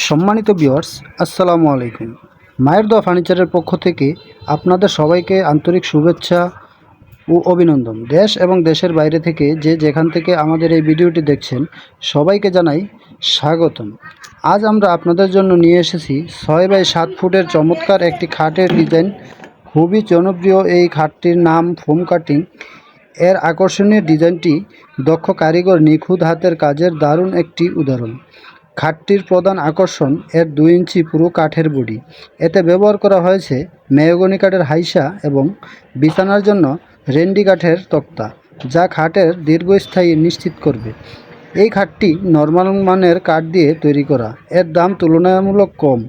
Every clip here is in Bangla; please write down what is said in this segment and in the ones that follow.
সম্মানিত ভিউয়ার্স, আসসালামু আলাইকুম। মায়ের দোয়া ফার্নিচারের পক্ষ থেকে আপনাদের সবাইকে আন্তরিক শুভেচ্ছা ও অভিনন্দন। দেশ এবং দেশের বাইরে থেকে যে যেখান থেকে আমাদের এই ভিডিওটি দেখছেন সবাইকে জানাই স্বাগতম। আজ আমরা আপনাদের জন্য নিয়ে এসেছি 6x7 ফুটের চমৎকার একটি খাটের ডিজাইন। খুবই জনপ্রিয় এই খাটটির নাম ফোম কাটিং। এর আকর্ষণীয় ডিজাইনটি দক্ষ কারিগর নিখুঁত হাতের কাজের দারুণ একটি উদাহরণ। খাটটির প্রধান আকর্ষণ এর 2 ইঞ্চি পুরো কাঠের বডি। এতে ব্যবহার করা হয়েছে মেহগনি কাঠের হাইসা এবং বিছানার জন্য রেন্ডি কাঠের তক্তা, যা খাটের দীর্ঘস্থায়ী নিশ্চিত করবে। এই খাটটি নরমাল মানের কাঠ দিয়ে তৈরি করা। এর দাম তুলনামূলক কম,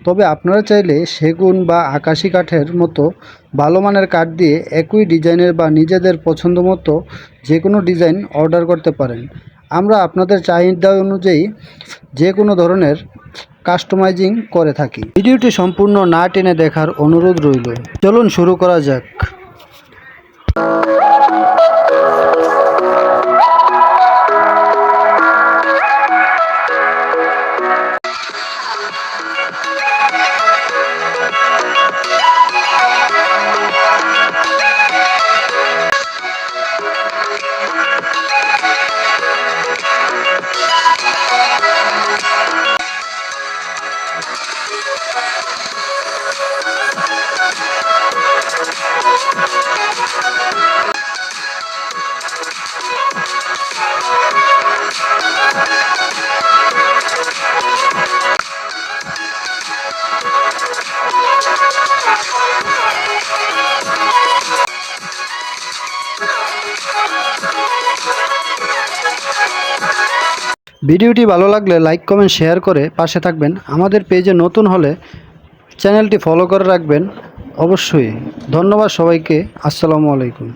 তবে আপনারা চাইলে সেগুন বা আকাশি কাঠের মতো ভালো মানের কাঠ দিয়ে একই ডিজাইনের বা নিজেদের পছন্দ মতো যে কোনো ডিজাইন অর্ডার করতে পারেন। আমরা আপনাদের চাহিদা অনুযায়ী যে কোনো ধরনের কাস্টমাইজিং করে থাকি। ভিডিওটি সম্পূর্ণ না টেনে দেখার অনুরোধ রইল। চলুন শুরু করা যাক। ভিডিওটি ভালো লাগলে লাইক কমেন্ট শেয়ার করে পাশে থাকবেন। আমাদের পেজে নতুন হলে চ্যানেলটি ফলো করে রাখবেন অবশ্যই। ধন্যবাদ সবাইকে। আসসালামু আলাইকুম।